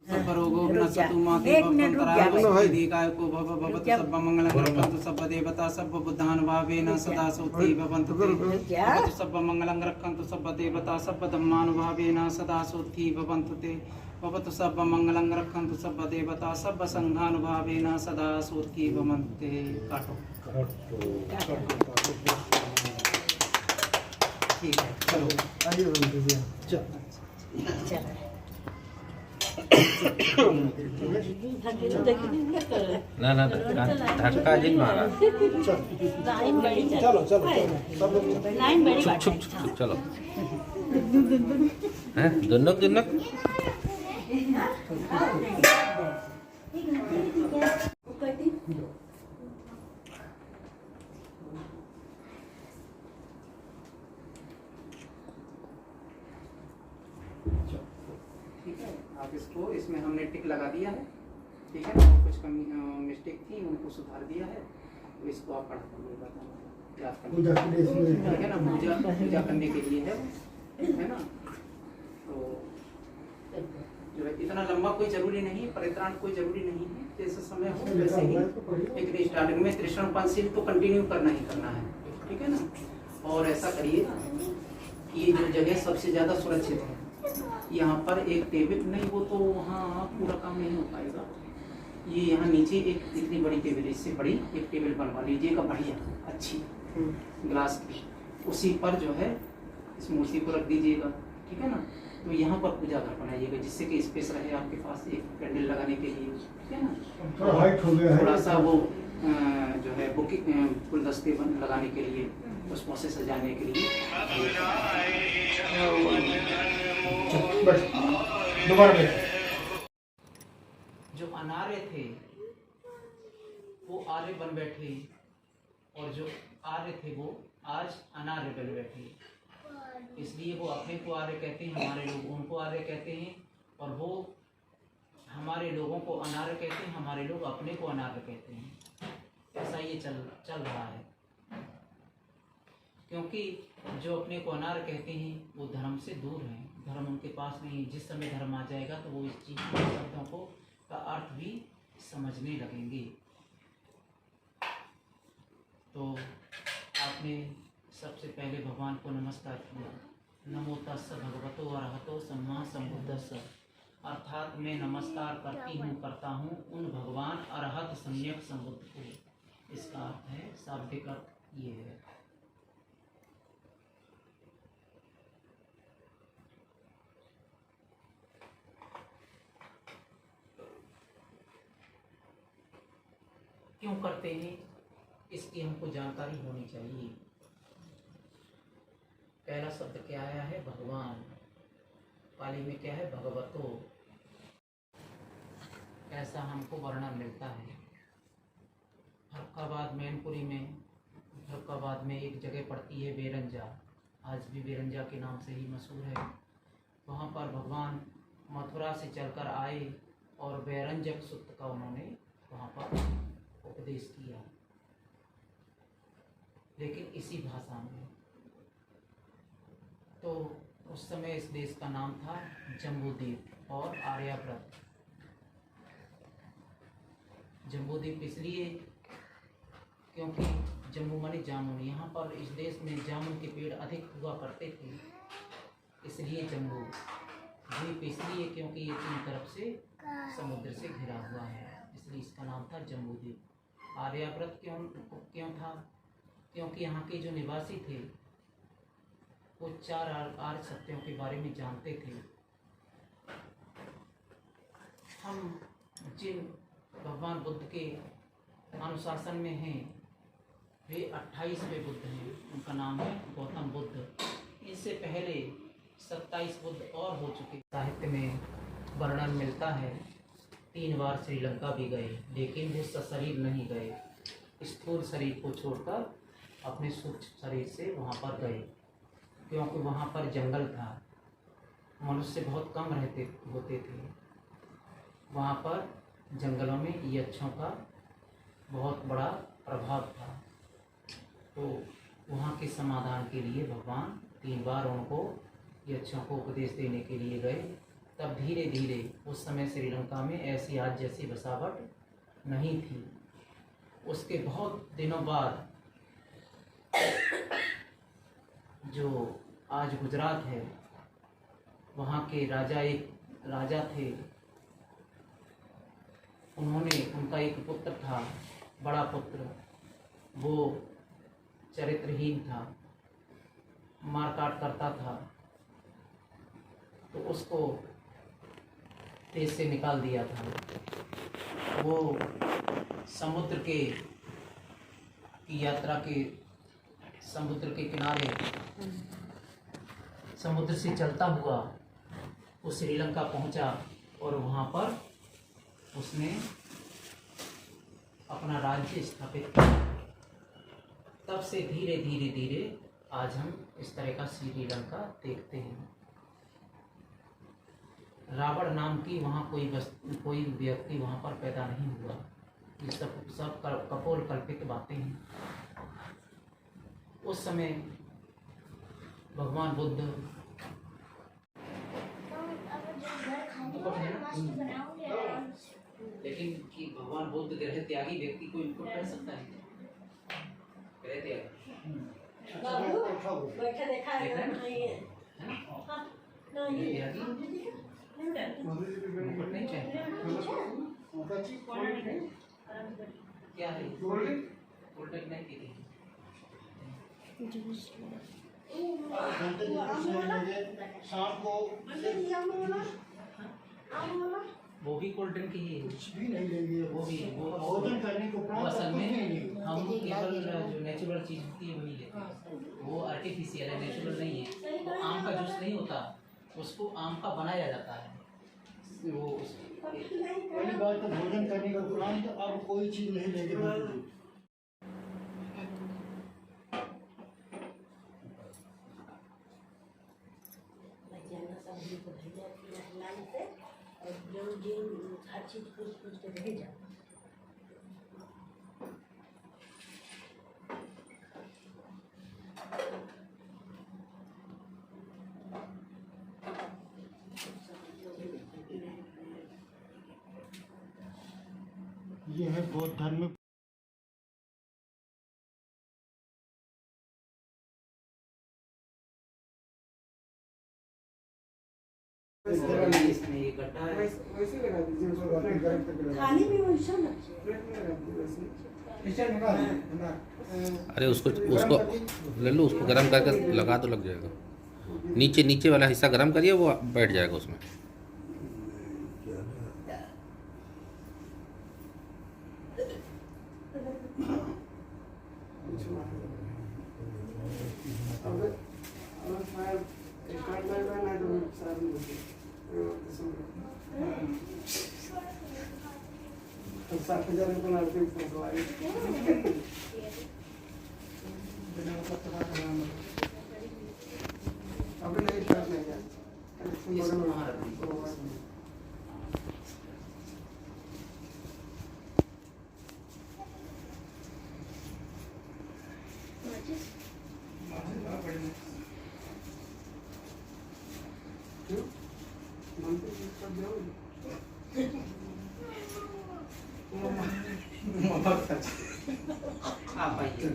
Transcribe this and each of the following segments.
रोगो नसतु माते भवन्तराय दीकाय को भवतु सब मंगलं रक्षन्तु सब देवता सब बुद्धानुभावेन सदा सोति भवन्तु भवतु सब मंगलं रक्षन्तु सब देवता सब धम्मानुभावेन सदा सोति भवन्तु ते भवतु सब मंगलं रक्षन्तु सब देवता सब संघानुभावेन सदा सोति भवन्तु ते। काटो ठीक है चलो ना ना धक्का जिन मारा चलो चलो छुप छुप छुप चलो हैं दुन्नक दुन्नक आप इसको इसमें हमने टिक लगा दिया है। ठीक है कुछ कमी मिस्टेक थी उनको सुधार दिया है तो इसको आप पढ़ याद कर ठीक है ना पूजा करने के लिए है ना। तो जो है इतना लंबा कोई जरूरी नहीं परित्राण कोई जरूरी नहीं है जैसे समय हो वैसे ही लेकिन स्टार्टिंग में त्रिशरण पंचशील तो कंटिन्यू करना ही करना है। ठीक है ना और ऐसा करिए ये जो जगह सबसे ज्यादा सुरक्षित है यहाँ पर एक टेबल नहीं वो तो वहाँ पूरा काम नहीं हो पाएगा। ये यहाँ नीचे एक इतनी बड़ी टेबल इससे बड़ी एक टेबल बनवा लीजिएगा बढ़िया अच्छी ग्लास की उसी पर जो है इस मूर्ति को रख दीजिएगा। ठीक है ना तो यहाँ पर पूजा घर बनाइएगा जिससे कि स्पेस रहे आपके पास एक कैंडल लगाने के लिए। ठीक है ना थोड़ा सा वो जो है बुकिंग गुलदस्ते लगाने के लिए उसमें से सजाने के लिए। दोबारा जो अनार्य थे वो आर्य बन बैठे और जो आर्य थे वो आज अनार्य बन बैठे। इसलिए वो अपने को आर्य कहते हैं हमारे लोग उनको आर्य कहते हैं और वो हमारे लोगों को अनार्य कहते हैं हमारे लोग अपने को अनार्य कहते हैं। ऐसा ये चल रहा है क्योंकि जो अपने को अनार्य कहते हैं वो धर्म से दूर हैं धर्म उनके पास नहीं। जिस समय धर्म आ जाएगा तो वो इस चीज शब्दों को का अर्थ भी समझने लगेंगे। तो आपने सबसे पहले भगवान को नमस्कार किया नमो तस्स भगवतो अरहतो सम्मा सम्बुद्धस्स अर्थात मैं नमस्कार करता हूँ उन भगवान अरहत सम्यक संबुद्ध को। इसका अर्थ है शाब्दिक अर्थ ये है। क्यों करते हैं इसकी हमको जानकारी होनी चाहिए। पहला शब्द क्या आया है भगवान पाली में क्या है भगवतो ऐसा हमको वर्णन मिलता है। फर्रुखाबाद मैनपुरी में फर्रुखाबाद में एक जगह पड़ती है बेरंजा आज भी बेरंजा के नाम से ही मशहूर है। वहाँ पर भगवान मथुरा से चलकर आए और बेरंजक सूक्त का उन्होंने वहाँ पर उपदेश किया लेकिन इसी भाषा में। तो उस समय इस देश का नाम था जम्बूद्वीप और आर्यावर्त। जम्बूद्वीप इसलिए क्योंकि जम्मू माने जामुन यहाँ पर इस देश में जामुन के पेड़ अधिक हुआ करते थे इसलिए जम्बू द्वीप इसलिए क्योंकि ये तीन तरफ से समुद्र से घिरा हुआ है इसलिए इसका नाम था जम्बूद्वीप। आर्यावर्त क्यों था क्योंकि यहाँ के जो निवासी थे वो 4 आर्य सत्यों के बारे में जानते थे। हम जिन भगवान बुद्ध के अनुशासन में हैं वे 28वें बुद्ध हैं उनका नाम है गौतम बुद्ध। इससे पहले 27 बुद्ध और हो चुके। साहित्य में वर्णन मिलता है 3 बार श्रीलंका भी गए लेकिन वो सशरीर नहीं गए स्थूल शरीर को छोड़कर अपने सूक्ष्म शरीर से वहाँ पर गए क्योंकि वहाँ पर जंगल था मनुष्य बहुत कम होते थे। वहाँ पर जंगलों में यक्षों का बहुत बड़ा प्रभाव था। तो वहाँ के समाधान के लिए भगवान 3 बार उनको यक्षों को उपदेश देने के लिए गए तब धीरे धीरे उस समय श्रीलंका में ऐसी आज जैसी बसावट नहीं थी। उसके बहुत दिनों बाद जो आज गुजरात है, वहाँ के एक राजा थे। उनका एक पुत्र था, बड़ा पुत्र। वो चरित्रहीन था, मारकाट करता था, तो उसको देश से निकाल दिया था। वो समुद्र की यात्रा के समुद्र के किनारे समुद्र से चलता हुआ वो श्रीलंका पहुंचा और वहाँ पर उसने अपना राज्य स्थापित किया। तब से धीरे धीरे धीरे आज हम इस तरह का श्रीलंका देखते हैं। रावण नाम की वहाँ कोई व्यक्ति वहाँ पर पैदा नहीं हुआ। ये सब कपोल कल्पित बातें हैं। उस समय भगवान बुद्ध लेकिन कि भगवान बुद्ध ग्रह त्यागी व्यक्ति को इनको कर सकता है। ग्रह त्यागी बैठा देखा है नहीं है नहीं चाहिए। क्या है गोल्डन नहीं की थी। शाम को वो भी गोल्डन की ही है। कुछ भी नहीं लेंगे। वो भोजन करने को असल में हम केवल जो नेचुरल चीज़ होती है वही लेते हैं। वो आर्टिफिशियल है, नेचुरल नहीं है। तो आम का जूस नहीं होता, उसको आम का बनाया जाता है। वो पहली बात तो भोजन करने का उपरांत अब कोई चीज़ नहीं लेंगे। और जो हर चीज पूछ के भेजा। ये है बौद्ध धर्म में इसमें ये गड्ढा है। वैसे लगा दीजिए उसको गरम करके खाने में वैसा लगता प्लेट में लगा दीजिए वैसे किचन में ना अरे उसको ले लो, उसको गर्म करके लगा तो लग जाएगा। नीचे वाला हिस्सा गर्म करिए, वो बैठ जाएगा उसमें। आप आइए।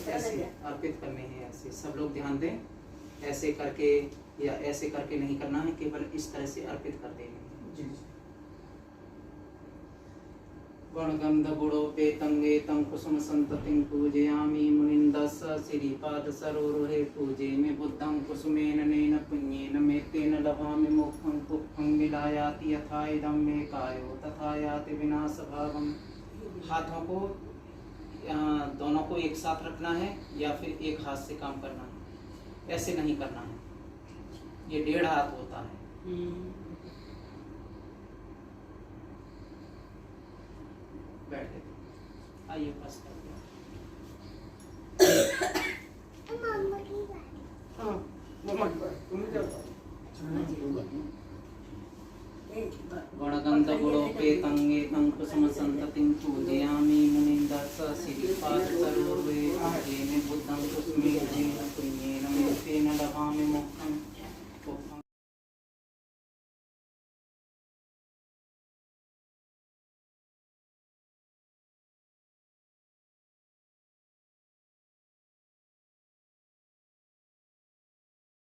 ऐसे अर्पित करने हैं। ऐसे सब लोग ध्यान दें, ऐसे करके या ऐसे करके नहीं करना है, केवल इस तरह से अर्पित कर देंगे। गणगंध गुणोपेतं कुसुम संततिं पूजयामि मुनिन्दस्स श्रीपाद सरोरुहे पूजे में बुद्धं कुसुमेन नेन पुण्येन मेत्तेन लभामि मोक्षं पुष्पं विलायाति यथा इदं मे कायो तथा याति विनाशभावम् हाथों को दोनों को एक साथ रखना है या फिर एक हाथ से काम करना है, ऐसे नहीं करना है। ये 1.5 हाथ होता है। बैठ के आइए पास कर दिया। हाँ मम्मा की बात तुम जाओ गणगंध गुणोपेतंगे कुसुमसंततिं पूजयामि मुनिन्दस्स श्रीपाद सर्वे पूज्येन बुद्धं कुस्मे जेन पुण्येन मुक्तेन लभामि मोक्षं